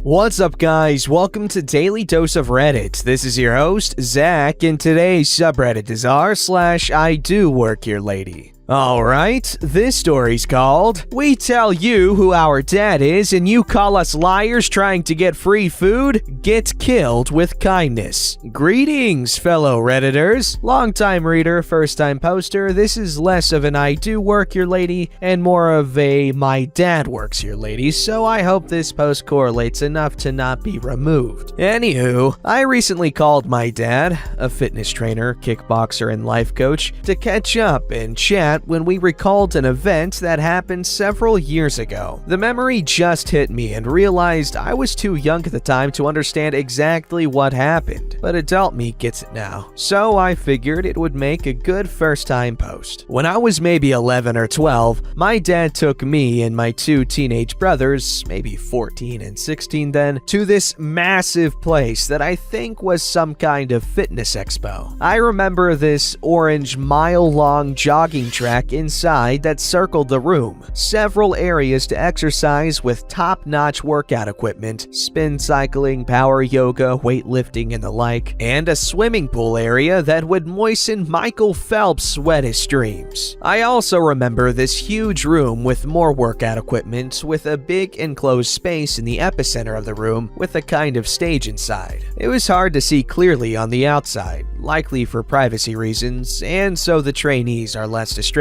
What's up, guys? Welcome to Daily Dose of Reddit. This is your host, Zach, and today's subreddit is r/IDoWorkHereLady. Alright, this story's called, "We tell you who our dad is and you call us liars trying to get free food? Get killed with kindness." Greetings, fellow Redditors. Long-time reader, first-time poster, this is less of an I do work here lady and more of a my dad works here lady, so I hope this post correlates enough to not be removed. Anywho, I recently called my dad, a fitness trainer, kickboxer, and life coach, to catch up and chat when we recalled an event that happened several years ago. The memory just hit me and realized I was too young at the time to understand exactly what happened, but adult me gets it now, so I figured it would make a good first-time post. When I was maybe 11 or 12, my dad took me and my two teenage brothers, maybe 14 and 16 then, to this massive place that I think was some kind of fitness expo. I remember this orange mile-long jogging track inside that circled the room, several areas to exercise with top-notch workout equipment, spin cycling, power yoga, weightlifting, and the like, and a swimming pool area that would moisten Michael Phelps' wettest dreams. I also remember this huge room with more workout equipment, with a big enclosed space in the epicenter of the room with a kind of stage inside. It was hard to see clearly on the outside, likely for privacy reasons, and so the trainees are less distracted.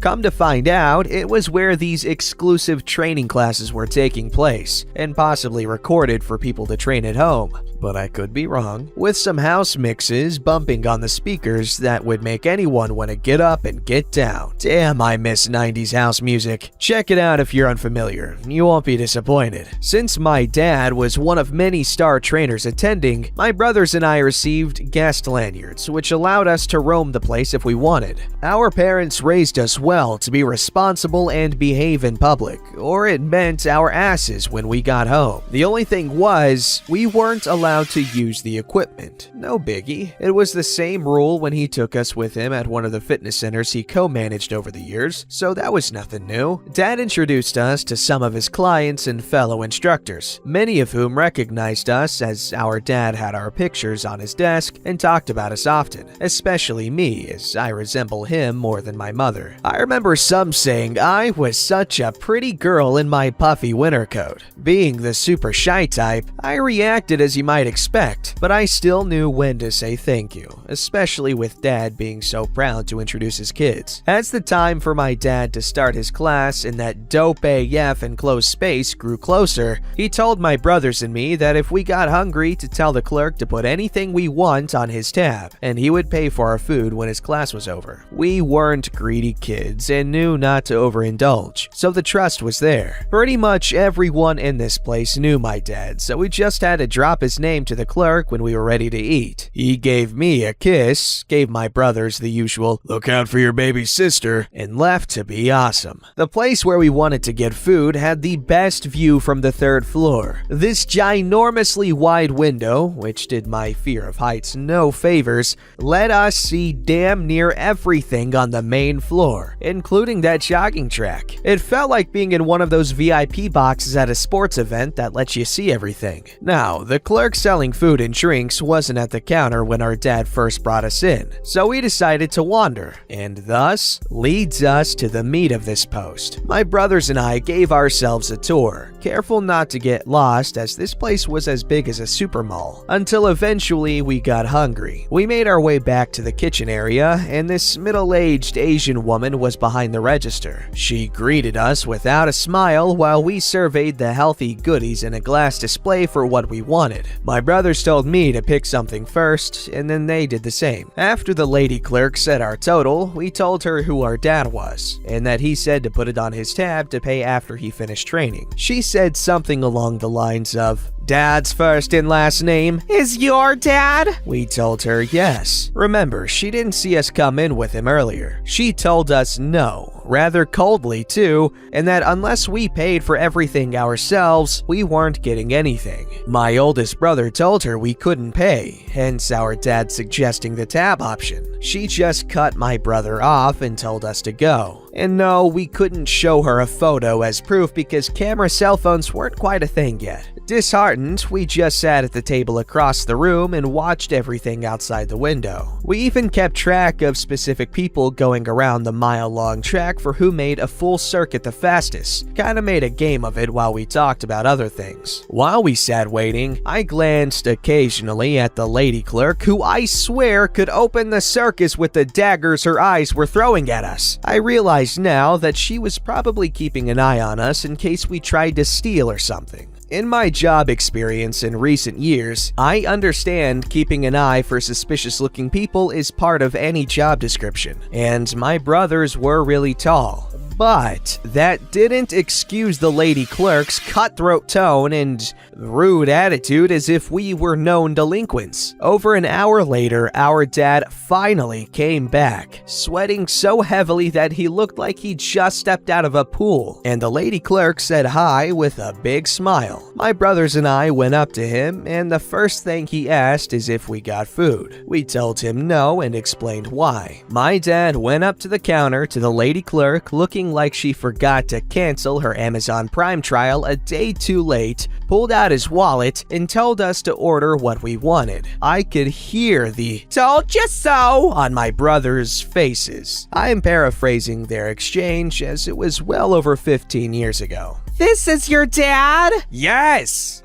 Come to find out, it was where these exclusive training classes were taking place, and possibly recorded for people to train at home. But I could be wrong, with some house mixes bumping on the speakers that would make anyone want to get up and get down. Damn, I miss 90s house music. Check it out if you're unfamiliar. You won't be disappointed. Since my dad was one of many star trainers attending, my brothers and I received guest lanyards, which allowed us to roam the place if we wanted. Our parents raised us well to be responsible and behave in public, or it meant our asses when we got home. The only thing was, we weren't allowed to use the equipment. No biggie. It was the same rule when he took us with him at one of the fitness centers he co-managed over the years, so that was nothing new. Dad introduced us to some of his clients and fellow instructors, many of whom recognized us as our dad had our pictures on his desk and talked about us often, especially me, as I resemble him more than my mother. I remember some saying I was such a pretty girl in my puffy winter coat. Being the super shy type, I reacted as you might expect, but I still knew when to say thank you, especially with Dad being so proud to introduce his kids. As the time for my dad to start his class in that dope AF enclosed space grew closer, he told my brothers and me that if we got hungry to tell the clerk to put anything we want on his tab, and he would pay for our food when his class was over. We weren't greedy kids and knew not to overindulge, so the trust was there. Pretty much everyone in this place knew my dad, so we just had to drop his name to the clerk when we were ready to eat. He gave me a kiss, gave my brothers the usual "look out for your baby sister," and left to be awesome. The place where we wanted to get food had the best view from the third floor. This ginormously wide window, which did my fear of heights no favors, let us see damn near everything on the main floor, including that jogging track. It felt like being in one of those VIP boxes at a sports event that lets you see everything. Now, the clerk selling food and drinks wasn't at the counter when our dad first brought us in, so we decided to wander, and thus leads us to the meat of this post. My brothers and I gave ourselves a tour, careful not to get lost as this place was as big as a super mall, until eventually we got hungry. We made our way back to the kitchen area, and this middle-aged Asian woman was behind the register. She greeted us without a smile while we surveyed the healthy goodies in a glass display for what we wanted. My brothers told me to pick something first, and then they did the same. After the lady clerk said our total, we told her who our dad was, and that he said to put it on his tab to pay after he finished training. She said something along the lines of, "Dad's first and last name is your dad?" We told her yes. Remember, she didn't see us come in with him earlier. She told us no, rather coldly too, and that unless we paid for everything ourselves, we weren't getting anything. My oldest brother told her we couldn't pay, hence our dad suggesting the tab option. She just cut my brother off and told us to go. And no, we couldn't show her a photo as proof because camera cell phones weren't quite a thing yet. Disheartened, we just sat at the table across the room and watched everything outside the window. We even kept track of specific people going around the mile-long track for who made a full circuit the fastest. Kinda made a game of it while we talked about other things. While we sat waiting, I glanced occasionally at the lady clerk, who I swear could open the circus with the daggers her eyes were throwing at us. I realized now that she was probably keeping an eye on us in case we tried to steal or something. In my job experience in recent years, I understand keeping an eye for suspicious-looking people is part of any job description, and my brothers were really tall. But that didn't excuse the lady clerk's cutthroat tone and rude attitude as if we were known delinquents. Over an hour later, our dad finally came back, sweating so heavily that he looked like he just stepped out of a pool, and the lady clerk said hi with a big smile. My brothers and I went up to him, and the first thing he asked is if we got food. We told him no and explained why. My dad went up to the counter to the lady clerk, looking like she forgot to cancel her Amazon Prime trial a day too late, pulled out his wallet, and told us to order what we wanted. I could hear the "told you so" on my brothers' faces. I am paraphrasing their exchange as it was well over 15 years ago. This is your dad? Yes!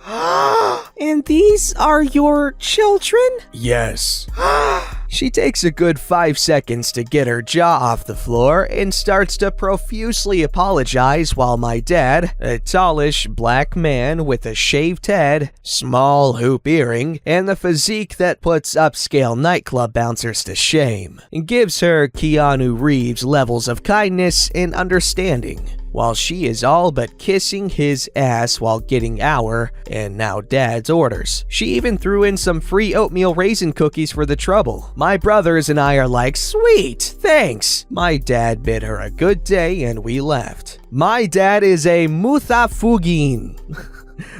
And these are your children? Yes. She takes a good 5 seconds to get her jaw off the floor and starts to profusely apologize while my dad, a tallish black man with a shaved head, small hoop earring, and the physique that puts upscale nightclub bouncers to shame, gives her Keanu Reeves levels of kindness and understanding, while she is all but kissing his ass while getting our, and now dad's, orders. She even threw in some free oatmeal raisin cookies for the trouble. My brothers and I are like, "Sweet, thanks." My dad bid her a good day and we left. My dad is a Muthafugin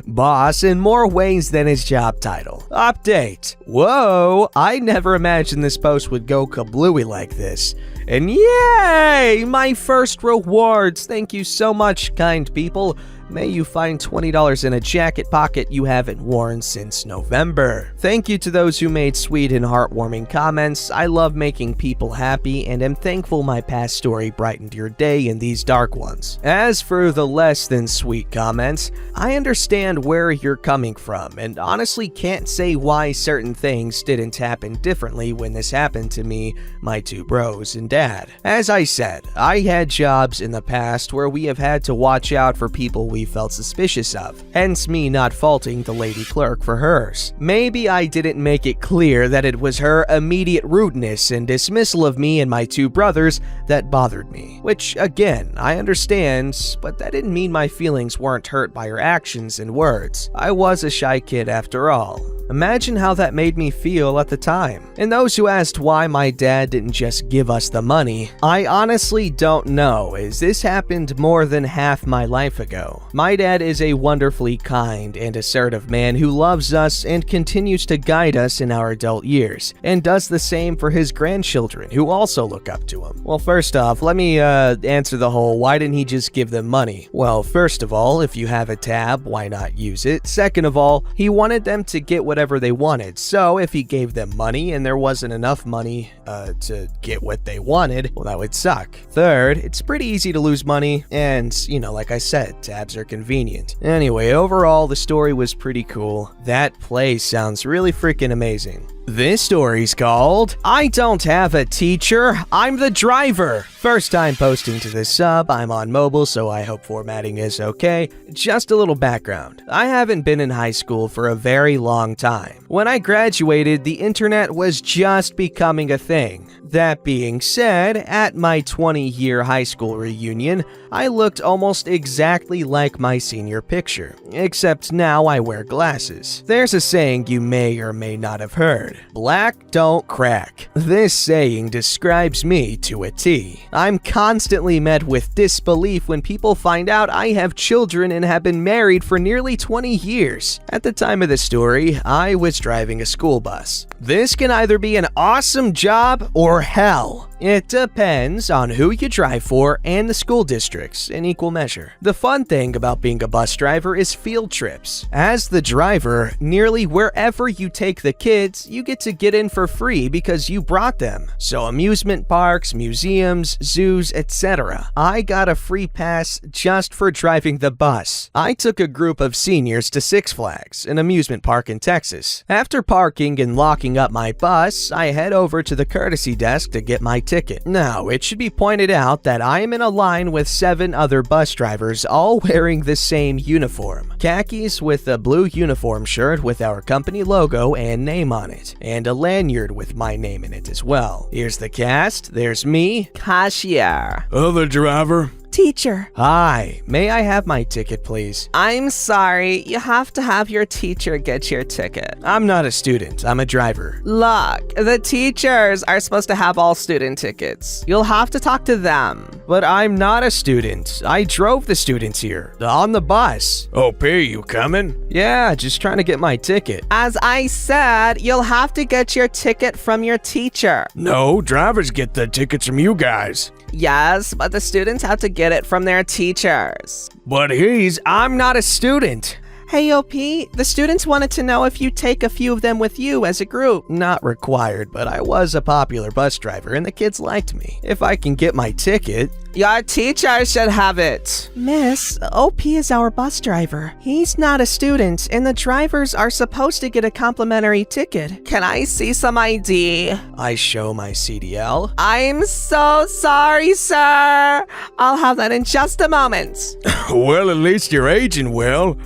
boss in more ways than his job title. Update. Whoa, I never imagined this post would go kablooey like this. And yay, my first rewards. Thank you so much, kind people. May you find $20 in a jacket pocket you haven't worn since November. Thank you to those who made sweet and heartwarming comments. I love making people happy and am thankful my past story brightened your day in these dark ones. As for the less than sweet comments, I understand where you're coming from and honestly can't say why certain things didn't happen differently when this happened to me, my two bros, and dad. As I said, I had jobs in the past where we have had to watch out for people we felt suspicious of, hence me not faulting the lady clerk for hers. Maybe I didn't make it clear that it was her immediate rudeness and dismissal of me and my two brothers that bothered me, which again, I understand, but that didn't mean my feelings weren't hurt by her actions and words. I was a shy kid after all. Imagine how that made me feel at the time. And those who asked why my dad didn't just give us the money, I honestly don't know, as this happened more than half my life ago. My dad is a wonderfully kind and assertive man who loves us and continues to guide us in our adult years, and does the same for his grandchildren who also look up to him. Well, first off, let me answer the whole why didn't he just give them money? Well, first of all, if you have a tab, why not use it? Second of all, he wanted them to get whatever they wanted, so if he gave them money and there wasn't enough money to get what they wanted, well, that would suck. Third, it's pretty easy to lose money, and, you know, like I said, tabs are convenient. Anyway, overall, the story was pretty cool. That place sounds really freaking amazing. This story's called I Don't Have a Teacher, I'm the Driver. First time posting to this sub, I'm on mobile, so I hope formatting is okay. Just a little background. I haven't been in high school for a very long time. When I graduated, the internet was just becoming a thing. That being said, at my 20-year high school reunion, I looked almost exactly like my senior picture, except now I wear glasses. There's a saying you may or may not have heard. Black don't crack. This saying describes me to a T. I'm constantly met with disbelief when people find out I have children and have been married for nearly 20 years. At the time of the story, I was driving a school bus. This can either be an awesome job or hell? It depends on who you drive for and the school districts in equal measure. The fun thing about being a bus driver is field trips. As the driver, nearly wherever you take the kids, you get to get in for free because you brought them. So amusement parks, museums, zoos, etc. I got a free pass just for driving the bus. I took a group of seniors to Six Flags, an amusement park in Texas. After parking and locking up my bus, I head over to the courtesy desk to get my ticket. Now, it should be pointed out that I am in a line with 7 other bus drivers, all wearing the same uniform. Khakis with a blue uniform shirt with our company logo and name on it, and a lanyard with my name in it as well. Here's the cast. There's me, cashier. Other driver. Teacher. Hi, may I have my ticket, please? I'm sorry, you have to have your teacher get your ticket. I'm not a student, I'm a driver. Look, the teachers are supposed to have all student tickets. You'll have to talk to them. But I'm not a student. I drove the students here, on the bus. OP, you coming? Yeah, just trying to get my ticket. As I said, you'll have to get your ticket from your teacher. No, drivers get the tickets from you guys. Yes, but the students have to get it from their teachers. But I'm not a student. Hey, OP, the students wanted to know if you take a few of them with you as a group. Not required, but I was a popular bus driver and the kids liked me. If I can get my ticket. Your teacher should have it. Miss, OP is our bus driver. He's not a student, and the drivers are supposed to get a complimentary ticket. Can I see some ID? I show my CDL. I'm so sorry, sir. I'll have that in just a moment. Well, at least you're aging well.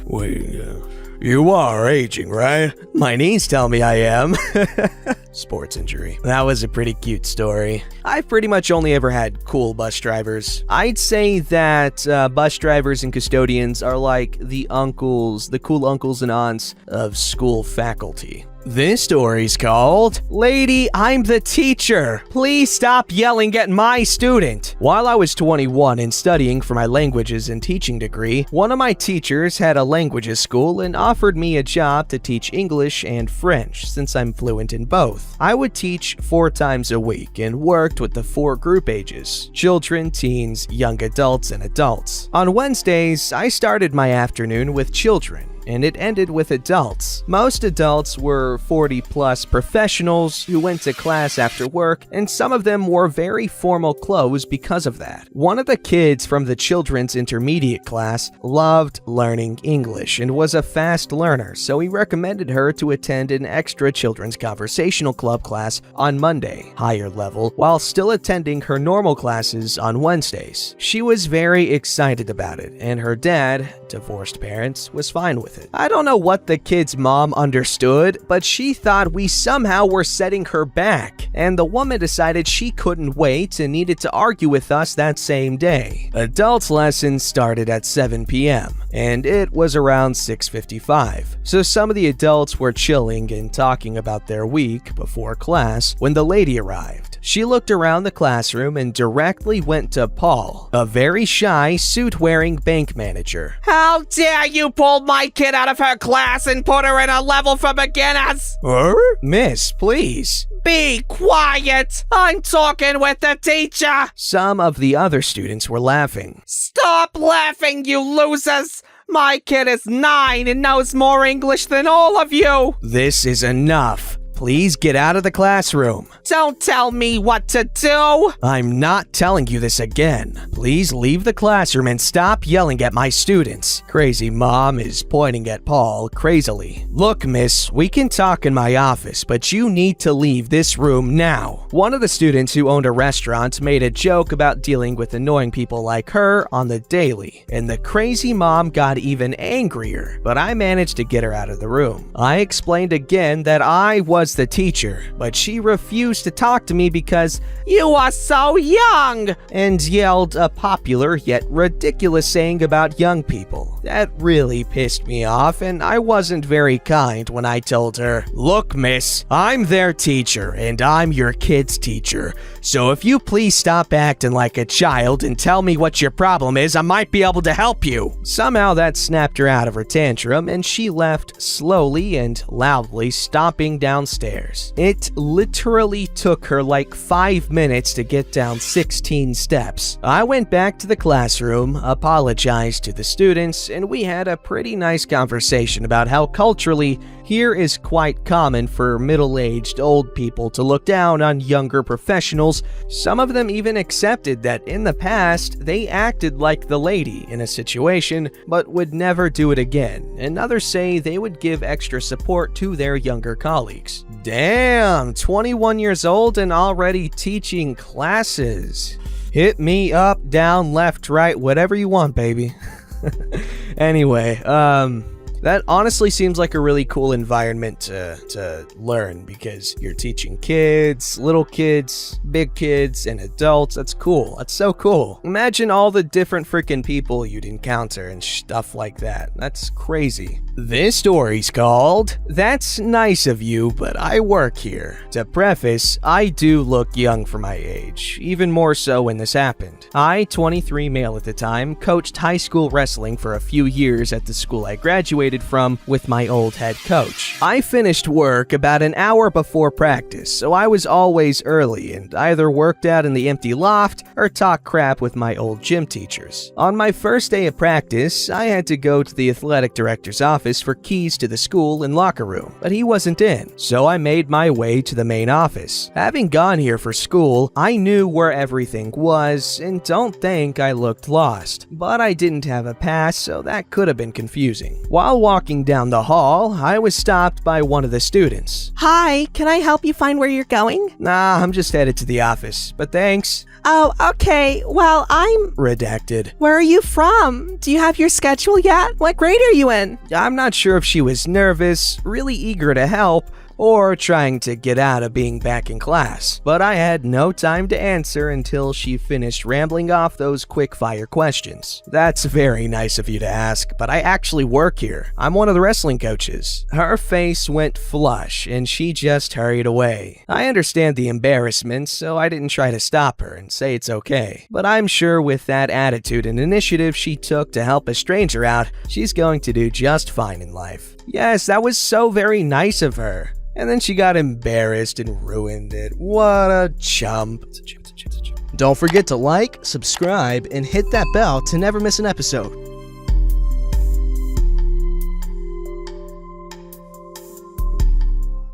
You are aging, right? My knees tell me I am. Sports injury. That was a pretty cute story. I've pretty much only ever had cool bus drivers. I'd say that bus drivers and custodians are like the cool uncles and aunts of school faculty. This story's called, Lady, I'm the Teacher. Please stop yelling at my student. While I was 21 and studying for my languages and teaching degree, one of my teachers had a languages school and offered me a job to teach English and French since I'm fluent in both. I would teach 4 times a week and worked with the 4 group ages: children, teens, young adults, and adults. On Wednesdays, I started my afternoon with children, and it ended with adults. Most adults were 40-plus professionals who went to class after work, and some of them wore very formal clothes because of that. One of the kids from the children's intermediate class loved learning English and was a fast learner, so he recommended her to attend an extra children's conversational club class on Monday, higher level, while still attending her normal classes on Wednesdays. She was very excited about it, and her dad, divorced parents, was fine with it. I don't know what the kid's mom understood, but she thought we somehow were setting her back, and the woman decided she couldn't wait and needed to argue with us that same day. Adults lessons started at 7 p.m., and it was around 6:55, so some of the adults were chilling and talking about their week before class when the lady arrived. She looked around the classroom and directly went to Paul, a very shy, suit-wearing bank manager. How dare you pull my kid out of her class and put her in a level for beginners? Miss, please. Be quiet! I'm talking with the teacher! Some of the other students were laughing. Stop laughing, you losers! My kid is 9 and knows more English than all of you! This is enough. Please get out of the classroom. Don't tell me what to do! I'm not telling you this again. Please leave the classroom and stop yelling at my students. Crazy mom is pointing at Paul crazily. Look, miss, we can talk in my office, but you need to leave this room now. One of the students who owned a restaurant made a joke about dealing with annoying people like her on the daily, and the crazy mom got even angrier, but I managed to get her out of the room. I explained again that I was the teacher, but she refused to talk to me because you are so young, and yelled a popular yet ridiculous saying about young people. That really pissed me off, and I wasn't very kind when I told her, "Look, miss, I'm their teacher, and I'm your kid's teacher. So if you please stop acting like a child and tell me what your problem is, I might be able to help you." Somehow that snapped her out of her tantrum, and she left slowly and loudly, stomping downstairs. It literally took her like 5 minutes to get down 16 steps. I went back to the classroom, apologized to the students, and we had a pretty nice conversation about how culturally here is quite common for middle-aged old people to look down on younger professionals. Some of them even accepted that in the past they acted like the lady in a situation but would never do it again, and others say they would give extra support to their younger colleagues. Damn, 21 years old and already teaching classes. Hit me up, down, left, right, whatever you want, baby. Anyway, that honestly seems like a really cool environment to learn, because you're teaching kids, little kids, big kids, and adults. That's cool. That's so cool. Imagine all the different freaking people you'd encounter and stuff like that. That's crazy. This story's called, "That's Nice of You, but I Work Here." To preface, I do look young for my age, even more so when this happened. I, 23 male at the time, coached high school wrestling for a few years at the school I graduated from with my old head coach. I finished work about an hour before practice, so I was always early and either worked out in the empty loft or talked crap with my old gym teachers. On my first day of practice, I had to go to the athletic director's office for keys to the school and locker room, but he wasn't in, so I made my way to the main office. Having gone here for school, I knew where everything was and don't think I looked lost, but I didn't have a pass, so that could have been confusing. While walking down the hall, I was stopped by one of the students. Hi, can I help you find where you're going? Nah, I'm just headed to the office, but thanks. Oh, okay. Well, Redacted. Where are you from? Do you have your schedule yet? What grade are you in? I'm not sure if she was nervous, really eager to help, or trying to get out of being back in class, but I had no time to answer until she finished rambling off those quick-fire questions. "That's very nice of you to ask, but I actually work here. I'm one of the wrestling coaches." Her face went flush, and she just hurried away. I understand the embarrassment, so I didn't try to stop her and say it's okay, but I'm sure with that attitude and initiative she took to help a stranger out, she's going to do just fine in life. Yes, that was so very nice of her. And then she got embarrassed and ruined it. What a chump. Don't forget to like, subscribe, and hit that bell to never miss an episode.